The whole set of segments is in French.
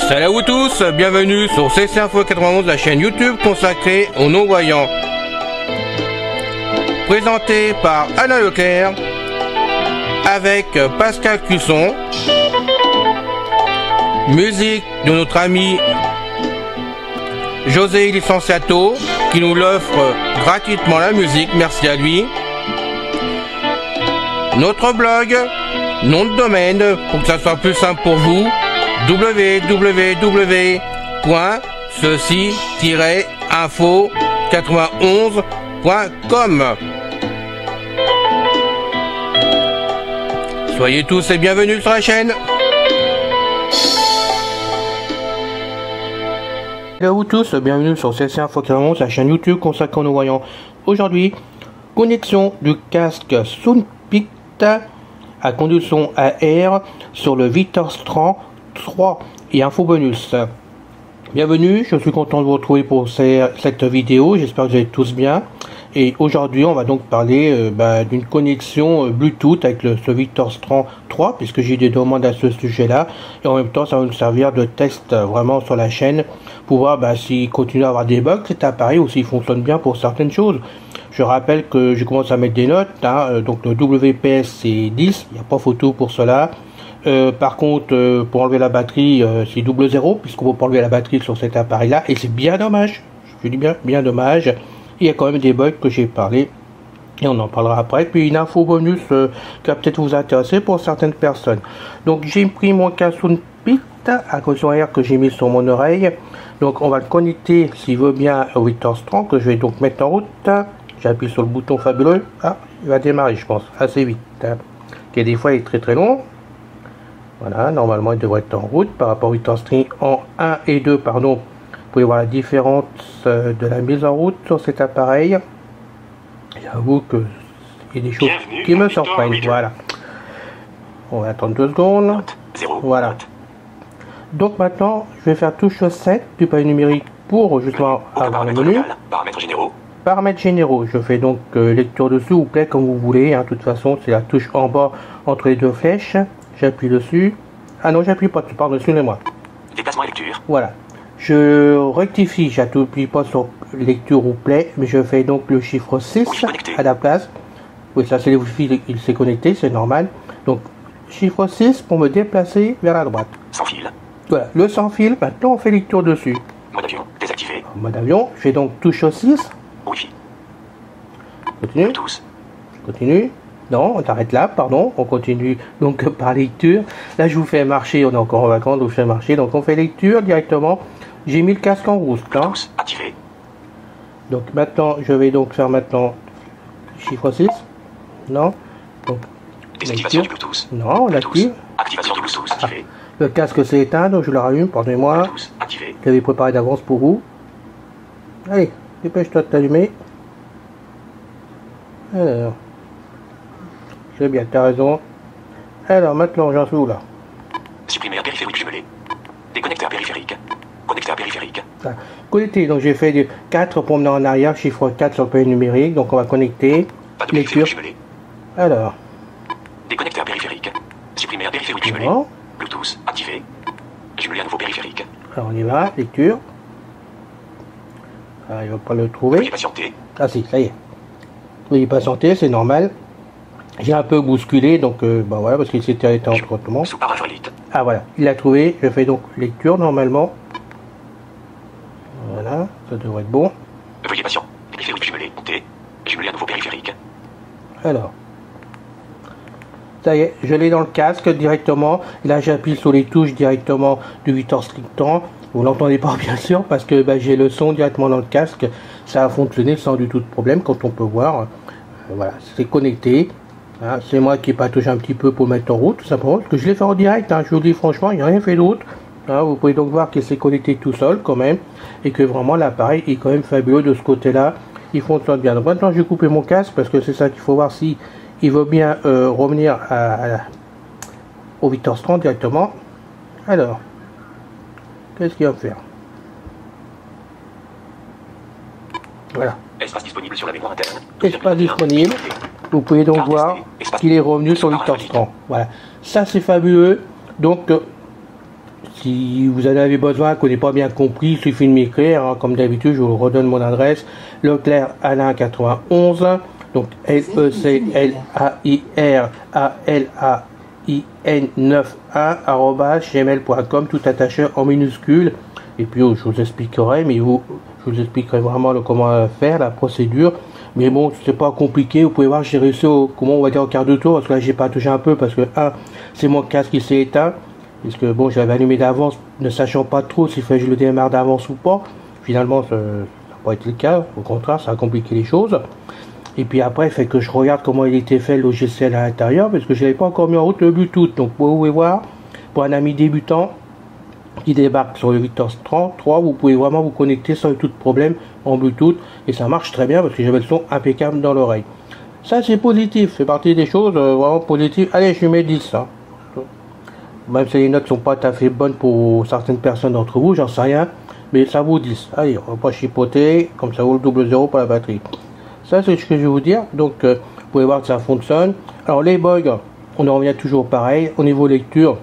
Salut à vous tous, bienvenue sur CC Info 91, la chaîne YouTube consacrée aux non-voyants. Présenté par Alain Leclerc, avec Pascal Cusson. Musique de notre ami José Licenciato, qui nous l'offre gratuitement la musique, merci à lui. Notre blog, nom de domaine, pour que ça soit plus simple pour vous, www.ceci-info91.com. Soyez tous et bienvenus sur la chaîne. Salut à vous tous, bienvenue sur CC Info 91, la chaîne YouTube consacrée aux non-voyants. Aujourd'hui, connexion du casque Soundpeak à conduction AR sur le Victorstran 3 et info bonus. Bienvenue, je suis content de vous retrouver pour cette vidéo, j'espère que vous allez tous bien. Et aujourd'hui on va donc parler d'une connexion Bluetooth avec ce Victorstran 3, puisque j'ai des demandes à ce sujet là, et en même temps ça va nous servir de test vraiment sur la chaîne pour voir s'il continue à avoir des bugs cet appareil ou s'il fonctionne bien pour certaines choses. Je rappelle que je commence à mettre des notes, donc le WPS c'est 10, il n'y a pas photo pour cela. Par contre, pour enlever la batterie, c'est 00, puisqu'on ne peut pas enlever la batterie sur cet appareil là, et c'est bien dommage, je dis bien dommage. Il y a quand même des bugs que j'ai parlé, et on en parlera après. Puis une info bonus qui va peut-être vous intéresser pour certaines personnes. Donc j'ai pris mon casque Soundpeak à connexion AR que j'ai mis sur mon oreille, donc on va le connecter s'il veut bien au Victorstran, que je vais donc mettre en route. J'appuie sur le bouton fabuleux, il va démarrer je pense, assez vite, qui des fois il est très long. Voilà, normalement il devrait être en route par rapport au Victorstran en 1 et 2, pardon. Vous pouvez voir la différence de la mise en route sur cet appareil. J'avoue que il y a des choses qui me surprennent. Voilà. On va attendre 2 secondes. Voilà. Donc maintenant, je vais faire touche 7 du palier numérique pour justement avoir le menu. Paramètres généraux. Je fais donc lecture dessus ou play comme vous voulez. De toute façon, c'est la touche en bas entre les deux flèches. J'appuie dessus. Ah non, j'appuie pas dessus, pardon, excusez-moi. Déplacement et lecture. Voilà. Je rectifie, j'appuie pas sur lecture ou play, mais je fais donc le chiffre 6 à la place. Oui, ça c'est le Wi-Fi, il s'est connecté, c'est normal. Donc, chiffre 6 pour me déplacer vers la droite. Sans fil. Voilà, le sans fil, maintenant on fait lecture dessus. Mode avion, désactivé. En mode avion, je fais donc touche 6. Wi-Fi. Continue. Bluetooth. Continue. Non, on arrête là, pardon, on continue donc par lecture. Là je vous fais marcher, on est encore en vacances, donc je fais marcher, donc on fait lecture directement. J'ai mis le casque en rouge, activé. Donc maintenant, je vais donc faire chiffre 6. Non. Donc, désactivation du Bluetooth. Non, on l'active. Activation du Bluetooth activé. Le casque s'est éteint, donc je le rallume, pardonnez-moi. Bluetooth activé. Je l'avais préparé d'avance pour vous. Allez, dépêche-toi de t'allumer. Alors. C'est bien, t'as raison. Alors maintenant, j'en suis où là? Supprimer périphérique jumelé. Déconnecteur périphérique. Connecteur périphérique. Connecté, donc j'ai fait 4 pour mener en arrière, chiffre 4 sur le palier numérique, donc on va connecter. Pas de périphérique jumelé. Alors. Déconnecteur périphérique. Supprimer périphérique jumelé. Bluetooth activé. Jumelé à nouveau périphérique. Alors on y va, lecture. Ah, il va pas le trouver. Veuillez patienter. Ah si, ça y est. Veuillez patienter, c'est normal. J'ai un peu bousculé, donc voilà, parce qu'il s'était éteint entre autrement. Sous parage relite. Ah voilà, il l'a trouvé. Je fais donc lecture normalement. Voilà, ça devrait être bon. Veuillez patienter. Périphérique jumelé. T. Jumelé à nouveau périphérique. Alors. Ça y est, je l'ai dans le casque directement. Là, j'appuie sur les touches directement du Victorstran. Vous l'entendez pas bien sûr, parce que j'ai le son directement dans le casque. Ça a fonctionné sans du tout de problème, quand on peut voir. Voilà, c'est connecté. C'est moi qui patauge un petit peu pour mettre en route, tout simplement, parce que je l'ai fait en direct, je vous le dis franchement, il n'y a rien fait d'autre. Vous pouvez donc voir qu'il s'est connecté tout seul quand même, et que vraiment l'appareil est quand même fabuleux de ce côté-là, il fonctionne bien. Donc maintenant je vais couper mon casque, parce que c'est ça qu'il faut voir si il veut bien revenir au Victorstran directement. Alors, qu'est-ce qu'il va faire? Voilà. Espace disponible sur la mémoire interne. Espace disponible. Vous pouvez donc voir qu'il est revenu sur Victor Strand. Voilà. Ça, c'est fabuleux. Donc, si vous en avez besoin, qu'on n'ait pas bien compris, il suffit de m'écrire. Hein. Comme d'habitude, je vous redonne mon adresse. Leclerc Alain 91. Donc, LECLAIR ALAIN91 @gmail.com, tout attaché en minuscule. Et puis, je vous expliquerai, mais je vous expliquerai vraiment comment faire, la procédure. Mais bon, c'est pas compliqué. Vous pouvez voir, j'ai réussi comment on va dire au quart de tour, parce que là, j'ai pas touché un peu, parce que, c'est mon casque qui s'est éteint. Parce que bon, j'avais allumé d'avance, ne sachant pas trop s'il fallait que je le démarre d'avance ou pas. Finalement, ça n'a pas été le cas. Au contraire, ça a compliqué les choses. Et puis après, il fait que je regarde comment il était fait le logiciel à l'intérieur, parce que je n'avais pas encore mis en route le Bluetooth. Donc, vous pouvez voir, pour un ami débutant qui débarque sur le Victor Strand 3, vous pouvez vraiment vous connecter sans tout problème en Bluetooth. Et ça marche très bien, parce que j'avais le son impeccable dans l'oreille. Ça, c'est positif. C'est partie des choses vraiment positives. Allez, je mets 10. Hein. Même si les notes sont pas tout à fait bonnes pour certaines personnes d'entre vous, j'en sais rien, mais ça vaut 10. Allez, on va pas chipoter, comme ça vaut le double 0 pour la batterie. Ça, c'est ce que je vais vous dire. Donc, vous pouvez voir que ça fonctionne. Alors, les bugs, on en revient toujours pareil. Au niveau lecture,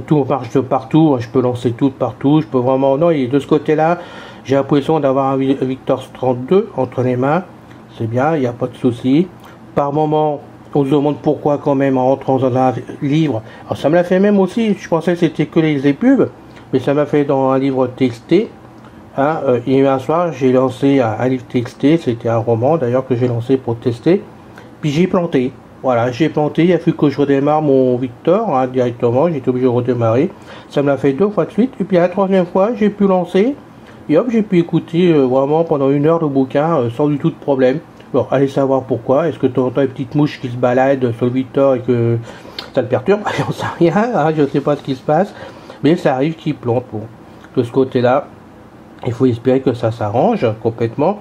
tout marche de partout. Je peux lancer tout de partout. Je peux vraiment... Non, et de ce côté-là, j'ai l'impression d'avoir un Victor Strand 2 entre les mains. C'est bien, il n'y a pas de souci. Par moment... On se demande pourquoi quand même en rentrant dans un livre. Alors ça me l'a fait même aussi, je pensais que c'était que les pubs, mais ça m'a fait dans un livre texté. Hein, il y a eu un soir, j'ai lancé un livre texté, c'était un roman d'ailleurs que j'ai lancé pour tester. Puis j'ai planté. Voilà, j'ai planté, il a fallu que je redémarre mon Victor hein, directement, j'ai été obligé de redémarrer. Ça me l'a fait 2 fois de suite, et puis la 3e fois, j'ai pu lancer. Et hop, j'ai pu écouter vraiment pendant 1 heure le bouquin sans du tout de problème. Bon, allez savoir pourquoi. Est-ce que tu entends une petite mouche qui se balade sur le Victor et que ça te perturbe? J'en sais rien, hein, je ne sais pas ce qui se passe. Mais ça arrive qu'il plante. Bon, de ce côté-là, il faut espérer que ça s'arrange complètement.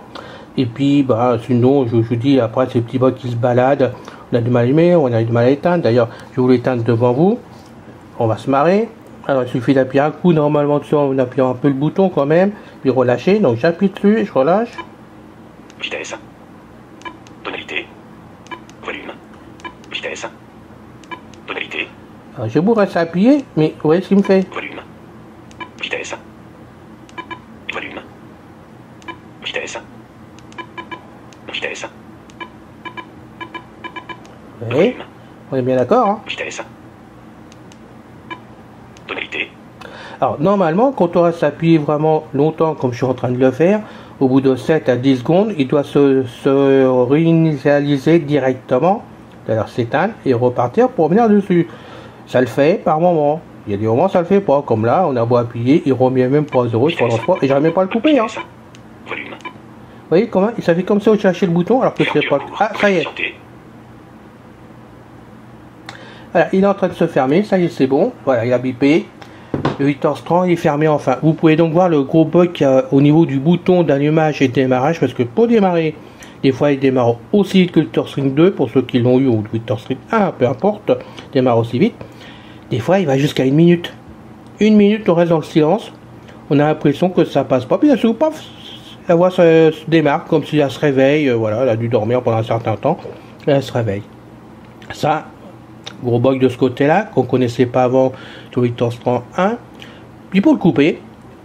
Et puis, bah, sinon, je vous dis, après ces petits bugs qui se baladent, on a du mal à allumer, on a du mal à éteindre. D'ailleurs, je vais vous l'éteindre devant vous. On va se marrer. Alors, il suffit d'appuyer un coup, normalement, dessus, en appuyant un peu le bouton quand même. Puis relâcher. Donc, j'appuie dessus, je relâche. Vitesse. Tonalité. Volume. Vitesse. Tonalité. Alors, je vous reste appuyé, mais vous voyez ce qu'il me fait. Volume. Vitesse. Volume. Vitesse. Vitesse. Oui, Volume. on est bien d'accord, hein. Vitesse. Tonalité. Alors, normalement, quand on reste appuyé vraiment longtemps, comme je suis en train de le faire, au bout de 7 à 10 secondes, il doit se réinitialiser directement, c'est-à-dire s'éteindre et repartir pour revenir dessus. Ça le fait par moment. Il y a des moments ça le fait pas, comme là, on a beau appuyer, il remet même pas à 0, il se relance pas, et j'arrive même pas à le couper. Hein. Volume. Vous voyez comment ça fait comme ça où j'ai lâché le bouton, alors que c'est pas... Ah, ça y est. Voilà, il est en train de se fermer, ça y est, c'est bon. Voilà, il a bipé. Le Victor Strand est fermé enfin. Vous pouvez donc voir le gros bug qu'il y a au niveau du bouton d'allumage et de démarrage, parce que pour démarrer, des fois il démarre aussi vite que le Victor Strand 2, pour ceux qui l'ont eu, ou le Victor Strand 1, peu importe, démarre aussi vite. Des fois il va jusqu'à 1 minute. 1 minute, on reste dans le silence. On a l'impression que ça passe pas. Puis là, paf, la voix se démarre comme si elle se réveille. Voilà, elle a dû dormir pendant un certain temps. Et elle se réveille. Ça, gros bug de ce côté-là, qu'on connaissait pas avant sur Victor Strand 1. Puis pour le couper,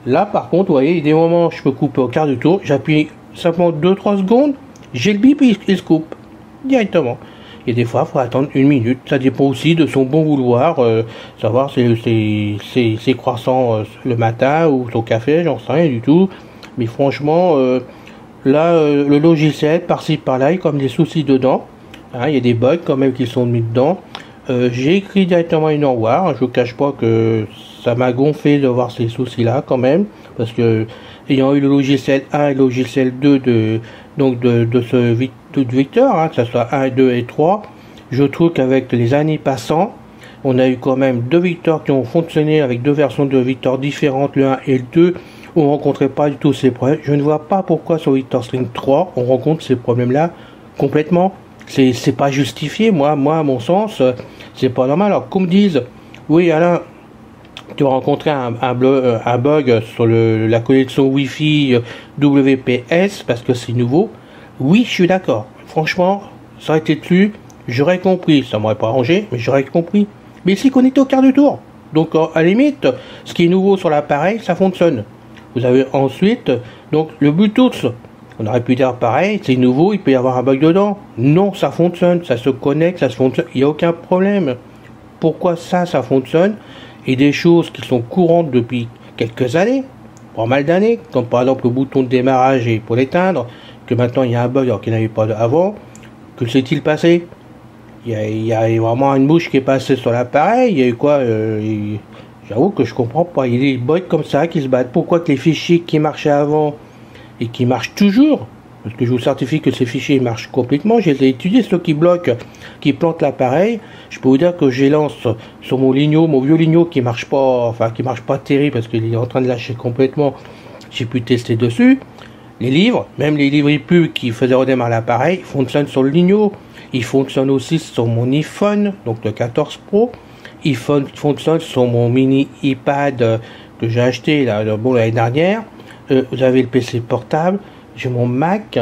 là par contre, vous voyez, il y a des moments où je peux couper au quart du tour. J'appuie simplement 2-3 secondes. J'ai le bip et il se coupe directement. Et des fois, il faut attendre 1 minute. Ça dépend aussi de son bon vouloir. Savoir ses croissants le matin ou son café, j'en sais rien du tout. Mais franchement, là, le logiciel, par-ci, par-là, il y a comme des soucis dedans. Hein, il y a des bugs quand même qui sont mis dedans. J'ai écrit directement une au revoir. Je ne vous cache pas que ça m'a gonflé de voir ces soucis-là quand même. Parce que, ayant eu le logiciel 1 et le logiciel 2 de ce Victor, hein, que ce soit 1, 2 et 3, je trouve qu'avec les années passant, on a eu quand même 2 Victor qui ont fonctionné avec 2 versions de Victor différentes, le 1 et le 2, où on ne rencontrait pas du tout ces problèmes. Je ne vois pas pourquoi sur Victor Strand 3, on rencontre ces problèmes-là complètement. C'est pas justifié, moi, à mon sens, c'est pas normal. Alors, qu'on me dise, oui, Alain, tu vas rencontrer un bug sur la connexion Wi-Fi WPS parce que c'est nouveau. Oui, je suis d'accord. Franchement, ça aurait été dessus, j'aurais compris. Ça m'aurait pas arrangé, mais j'aurais compris. Mais c'est connecté au quart de tour. Donc, à la limite, ce qui est nouveau sur l'appareil, ça fonctionne. Vous avez ensuite, donc, le Bluetooth. On aurait pu dire pareil, c'est nouveau, il peut y avoir un bug dedans. Non, ça fonctionne, ça se connecte, ça se fonctionne, il n'y a aucun problème. Pourquoi ça fonctionne? Et des choses qui sont courantes depuis quelques années, pas mal d'années, comme par exemple le bouton de démarrage et pour l'éteindre, que maintenant il y a un bug alors qu'il n'y avait pas avant, que s'est-il passé? Il y a vraiment une mouche qui est passée sur l'appareil, il y a eu quoi? J'avoue que je comprends pas, il y a des bugs comme ça qui se battent. Pourquoi que les fichiers qui marchaient avant et qui marchent toujours, parce que je vous certifie que ces fichiers marchent complètement, je les ai étudiés, ceux qui bloquent, qui plantent l'appareil, je peux vous dire que je les lance sur mon Ligno, mon vieux Ligno qui marche pas terrible parce qu'il est en train de lâcher complètement, j'ai pu tester dessus. Les livres, même les livres EPUB qui faisaient redémarrer l'appareil, fonctionnent sur le Ligno. Ils fonctionnent aussi sur mon iPhone, donc le 14 Pro. Ils fonctionnent sur mon mini iPad que j'ai acheté l'année dernière. Vous avez le PC portable, j'ai mon Mac,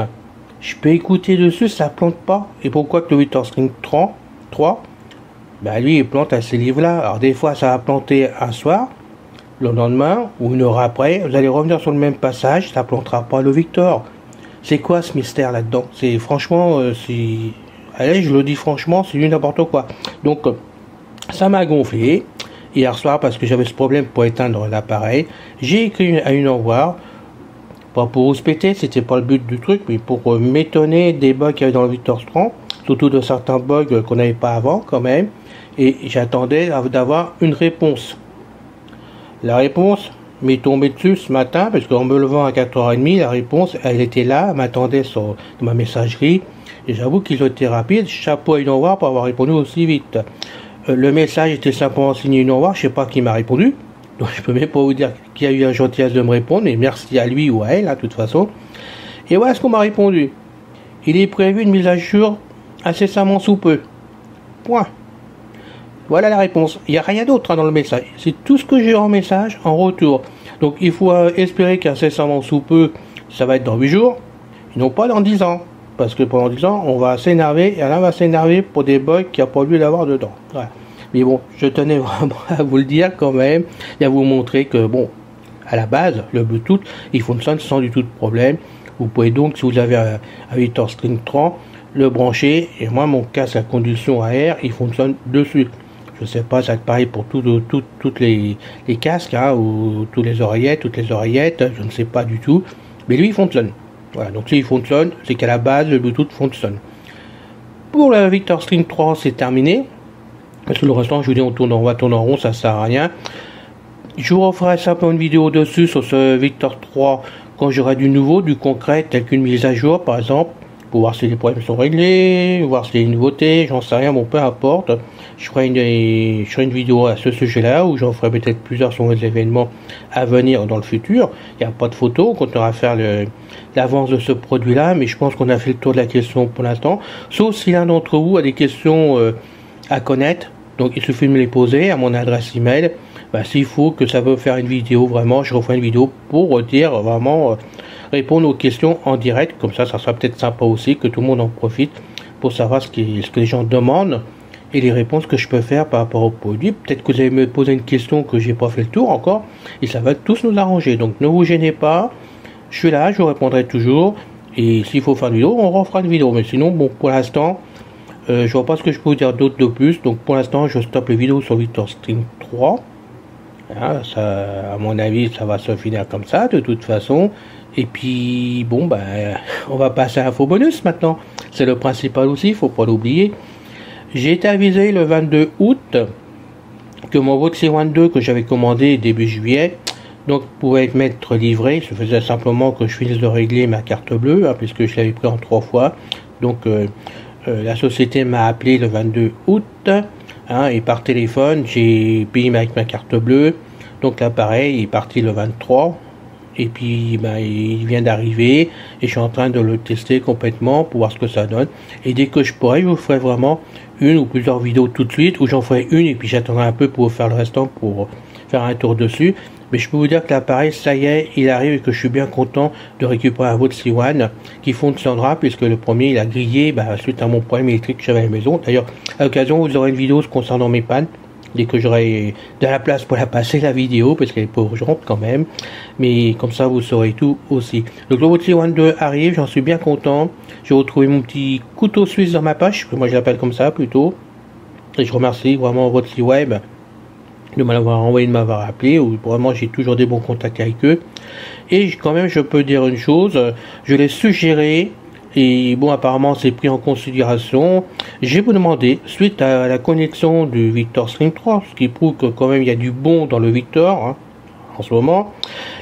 je peux écouter dessus, ça plante pas. Et pourquoi que le WinterStream 3, lui il plante à ces livres-là. Alors des fois ça va planter un soir, le lendemain ou une heure après, vous allez revenir sur le même passage, ça plantera pas le Victor. C'est quoi ce mystère là-dedans? C'est franchement, allez, je le dis franchement, c'est du n'importe quoi. Donc ça m'a gonflé hier soir parce que j'avais ce problème pour éteindre l'appareil. J'ai écrit à une au revoir. Pas pour vous péter, c'était pas le but du truc, mais pour m'étonner des bugs qu'il y avait dans le WinterStream, surtout de certains bugs qu'on n'avait pas avant quand même, et j'attendais d'avoir une réponse. La réponse m'est tombée dessus ce matin, parce qu'en me levant à 4h30, la réponse, elle était là, elle m'attendait sur ma messagerie, et j'avoue qu'ils ont été rapides, chapeau à une au revoir pour avoir répondu aussi vite. Le message était simplement signé une au revoir, je sais pas qui m'a répondu. Donc je peux même pas vous dire qui a eu la gentillesse de me répondre, mais merci à lui ou à elle, de toute façon. Et voilà ce qu'on m'a répondu. Il est prévu une mise à jour incessamment sous peu. Point. Voilà la réponse. Il n'y a rien d'autre dans le message. C'est tout ce que j'ai en message en retour. Donc il faut espérer qu'incessamment sous peu, ça va être dans 8 jours, et non pas dans 10 ans. Parce que pendant 10 ans, on va s'énerver, et Alain va s'énerver pour des bugs qu'il n'y a pas lieu d'avoir dedans. Voilà. Mais bon, je tenais vraiment à vous le dire quand même, et à vous montrer que, bon, à la base, le Bluetooth, il fonctionne sans du tout de problème. Vous pouvez donc, si vous avez un WinterStream 3, le brancher, et moi, mon casque à conduction à air, il fonctionne dessus. Je sais pas, ça te pareil pour toutes les casques, hein, ou toutes les oreillettes, je ne sais pas du tout, mais lui, il fonctionne. Voilà, donc s'il fonctionne, c'est qu'à la base, le Bluetooth fonctionne. Pour le WinterStream 3, c'est terminé. Parce que le restant, je vous dis, on va tourner en rond, ça sert à rien. Je vous referai simplement une vidéo dessus sur ce Victor 3 quand j'aurai du nouveau, du concret, tel qu'une mise à jour par exemple, pour voir si les problèmes sont réglés, voir si les nouveautés, j'en sais rien, bon peu importe. Je ferai une vidéo à ce sujet-là, où j'en ferai peut-être plusieurs sur les événements à venir dans le futur. Il n'y a pas de photo, on continuera à faire l'avance de ce produit-là, mais je pense qu'on a fait le tour de la question pour l'instant. Sauf si l'un d'entre vous a des questions à connaître, donc il suffit de me les poser à mon adresse email. S'il faut que ça veut faire une vidéo, vraiment, je referai une vidéo pour dire vraiment répondre aux questions en direct, comme ça sera peut-être sympa aussi, que tout le monde en profite pour savoir ce que les gens demandent et les réponses que je peux faire par rapport au produit. Peut-être que vous allez me poser une question que j'ai pas fait le tour encore, et ça va tous nous arranger, donc ne vous gênez pas, je suis là, je vous répondrai toujours, et s'il faut faire une vidéo, on refera une vidéo, mais sinon, bon, pour l'instant, je vois pas ce que je peux vous dire d'autre de plus, donc pour l'instant je stoppe les vidéos sur WinterStream 3. Hein, ça, à mon avis, ça va se finir comme ça de toute façon. Et puis bon, on va passer à un faux bonus maintenant. C'est le principal aussi, faut pas l'oublier. J'ai été avisé le 22 août que mon Voxy One 2 que j'avais commandé début juillet, donc pouvait m'être livré. Il suffisait simplement que je finisse de régler ma carte bleue, hein, puisque je l'avais pris en 3 fois. Donc la société m'a appelé le 22 août, hein, et par téléphone j'ai payé avec ma carte bleue. Donc l'appareil est parti le 23, Et puis ben, il vient d'arriver et je suis en train de le tester complètement pour voir ce que ça donne. Et dès que je pourrai, je vous ferai vraiment une ou plusieurs vidéos tout de suite, ou j'en ferai une et puis j'attendrai un peu pour faire le restant pour faire un tour dessus. Mais je peux vous dire que l'appareil, ça y est, il arrive et que je suis bien content de récupérer un VOTSI One qui fonctionnera, puisque le premier il a grillé suite à mon problème électrique que j'avais à la maison. D'ailleurs, à l'occasion, vous aurez une vidéo concernant mes pannes. Dès que j'aurai de la place pour la passer la vidéo, parce qu'elle est pas urgente quand même, mais comme ça vous saurez tout aussi. Donc le VOTSI One 2 arrive, j'en suis bien content. J'ai retrouvé mon petit couteau suisse dans ma poche, moi je l'appelle comme ça plutôt. Et je remercie vraiment VOTSI Web de m'avoir envoyé, de m'avoir appelé, ou vraiment j'ai toujours des bons contacts avec eux. Et quand même je peux dire une chose, je l'ai suggéré. Et bon, apparemment, c'est pris en considération. J'ai vous demandé, suite à la connexion du Victor Stream 3, ce qui prouve que quand même il y a du bon dans le Victor, hein, en ce moment,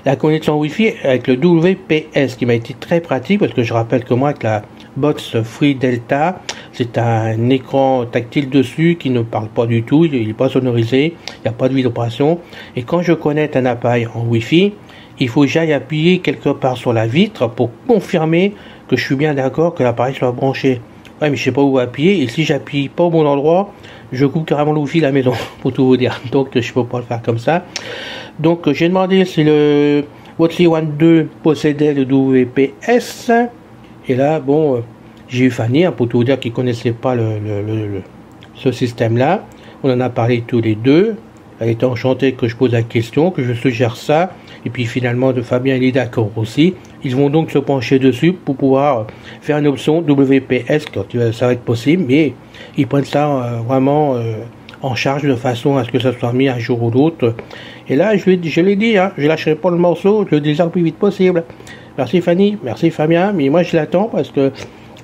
la connexion Wi-Fi avec le WPS, qui m'a été très pratique, parce que je rappelle que moi, avec la Box Free Delta, c'est un écran tactile dessus qui ne parle pas du tout, il n'est pas sonorisé, il n'y a pas de vibration. Et quand je connecte un appareil en Wi-Fi, il faut que j'aille appuyer quelque part sur la vitre pour confirmer que je suis bien d'accord que l'appareil soit branché. Ouais, mais je sais pas où appuyer, et si j'appuie pas au bon endroit, je coupe carrément le wifi de la maison, pour tout vous dire. Donc je peux pas le faire comme ça. Donc j'ai demandé si le VOTSI One 2 possédait le WPS. Et là, bon, j'ai eu Fanny, pour tout vous dire, qui connaissait pas ce système-là. On en a parlé tous les deux. Elle était enchantée que je pose la question, que je suggère ça. Et puis finalement, de Fabien, il est d'accord aussi. Ils vont donc se pencher dessus pour pouvoir faire une option WPS quand ça va être possible. Mais ils prennent ça vraiment en charge de façon à ce que ça soit mis un jour ou l'autre. Et là, je l'ai dit, hein, je lâcherai pas le morceau, je le désire le plus vite possible. Merci Fanny, merci Fabien. Mais moi, je l'attends parce que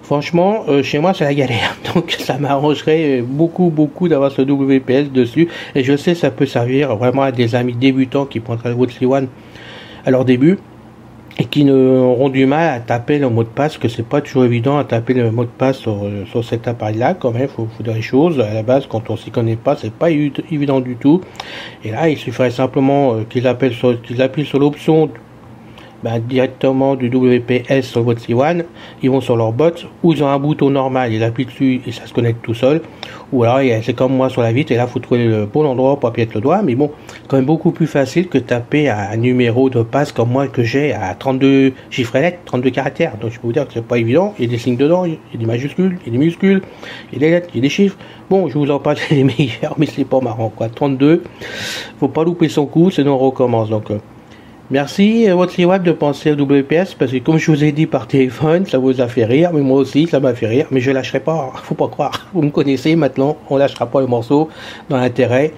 franchement, chez moi, c'est la galère. Donc, ça m'arrangerait beaucoup d'avoir ce WPS dessus. Et je sais, ça peut servir vraiment à des amis débutants qui prendraient le VOTSI One à leur début et qui auront du mal à taper le mot de passe, que c'est pas toujours évident à taper le mot de passe sur cet appareil-là. Quand même, faut dire les choses. À la base, quand on s'y connaît pas, c'est pas évident du tout. Et là, il suffirait simplement qu'ils appuient sur l'option directement du WPS sur votre VOTSI One, ils vont sur leur bot, ou ils ont un bouton normal, ils appuient dessus et ça se connecte tout seul, ou alors c'est comme moi sur la vitre, et là il faut trouver le bon endroit pour appuyer avec le doigt, mais bon, quand même beaucoup plus facile que taper un numéro de passe comme moi que j'ai à 32 chiffres lettres, 32 caractères, donc je peux vous dire que c'est pas évident, il y a des signes dedans, il y a des majuscules, il y a des minuscules, il y a des lettres, il y a des chiffres, bon, je vous en parle les meilleurs, mais c'est pas marrant quoi, 32, faut pas louper son coup, sinon on recommence, donc merci VOTSI Web de penser au WPS, parce que comme je vous ai dit par téléphone, ça vous a fait rire, mais moi aussi ça m'a fait rire, mais je lâcherai pas, faut pas croire, vous me connaissez maintenant, on lâchera pas le morceau dans l'intérêt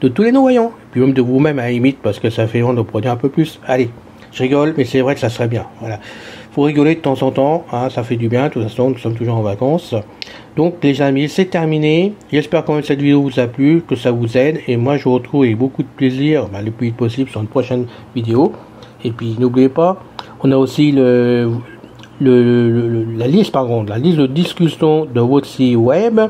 de tous les non-voyants, puis même de vous-même à la limite, parce que ça fait honte de produire un peu plus. Allez, je rigole, mais c'est vrai que ça serait bien, voilà. Faut rigoler de temps en temps, hein, ça fait du bien, de toute façon nous sommes toujours en vacances. Donc les amis, c'est terminé, j'espère quand même que cette vidéo vous a plu, que ça vous aide, et moi je vous retrouve avec beaucoup de plaisir, le plus vite possible sur une prochaine vidéo. Et puis n'oubliez pas, on a aussi la liste de discussion de VOTSI Web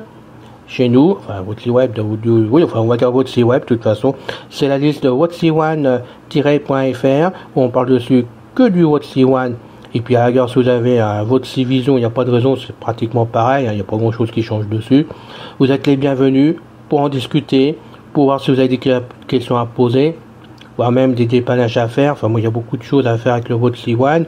chez nous, enfin VOTSI Web, on va dire VOTSI Web de toute façon, c'est la liste de VOTSI-One-.fr où on parle dessus que du VOTSI One. Et puis à la rigueur, si vous avez un VOTSI Vision, il n'y a pas de raison, c'est pratiquement pareil, il n'y a pas grand chose qui change dessus. Vous êtes les bienvenus pour en discuter, pour voir si vous avez des questions à poser, voire même des dépannages à faire. Enfin moi il y a beaucoup de choses à faire avec le VOTSI One.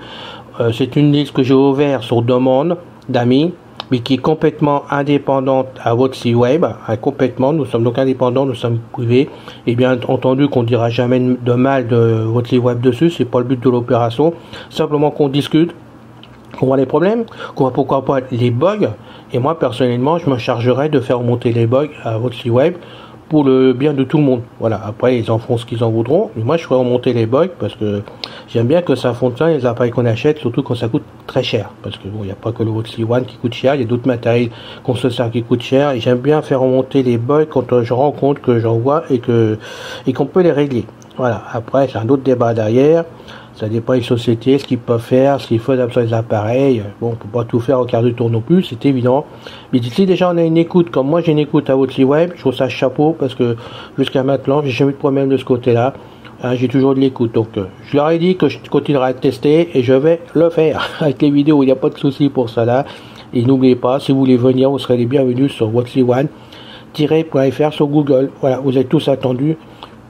C'est une liste que j'ai ouverte sur demande d'amis, mais qui est complètement indépendante à VOTSI Web, complètement, nous sommes donc indépendants, nous sommes privés, et bien entendu qu'on ne dira jamais de mal de VOTSI Web dessus, c'est pas le but de l'opération, simplement qu'on discute, qu'on voit les problèmes, qu'on voit pourquoi pas les bugs, et moi personnellement je me chargerai de faire remonter les bugs à VOTSI Web, pour le bien de tout le monde. Voilà, après ils en feront ce qu'ils en voudront, mais moi je ferai remonter les bugs parce que j'aime bien que ça fonctionne les appareils qu'on achète, surtout quand ça coûte très cher, parce que bon, il n'y a pas que le VOTSI One qui coûte cher, il y a d'autres matériels qu'on se sert qui coûtent cher, et j'aime bien faire remonter les bugs quand je rends compte que j'en vois et qu'on peut les régler. Voilà, après c'est un autre débat derrière. Ça dépend des sociétés, ce qu'ils peuvent faire, ce qu'ils font sur les appareils. Bon, on peut pas tout faire au quart de tour non plus, c'est évident. Mais si déjà on a une écoute, comme moi j'ai une écoute à VOTSI Web, je trouve ça chapeau, parce que jusqu'à maintenant, j'ai jamais eu de problème de ce côté-là. Hein, j'ai toujours de l'écoute, donc je leur ai dit que je continuerai à tester et je vais le faire. Avec les vidéos, il n'y a pas de souci pour ça là. Et n'oubliez pas, si vous voulez venir, vous serez les bienvenus sur whatsley1-.fr sur Google. Voilà, vous êtes tous attendus.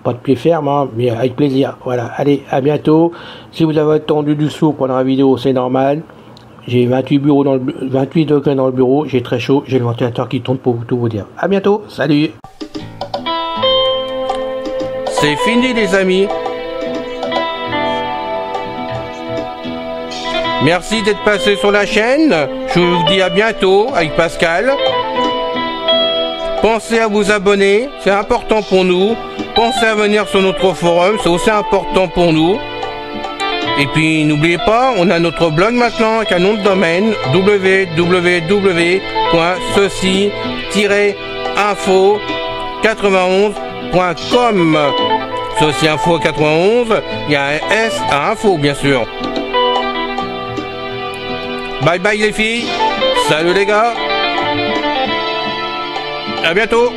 Pas de pied ferme, hein, mais avec plaisir. Voilà, allez, à bientôt. Si vous avez attendu du sou pendant la vidéo, c'est normal. J'ai 28 degrés dans le bureau, j'ai très chaud, j'ai le ventilateur qui tourne pour tout vous dire. À bientôt, salut. C'est fini les amis. Merci d'être passé sur la chaîne. Je vous dis à bientôt avec Pascal. Pensez à vous abonner, c'est important pour nous. Pensez à venir sur notre forum, c'est aussi important pour nous. Et puis n'oubliez pas, on a notre blog maintenant avec un nom de domaine www.ceci-info91.com. Ceci Info 91, il y a un S à info bien sûr. Bye bye les filles, salut les gars, à bientôt.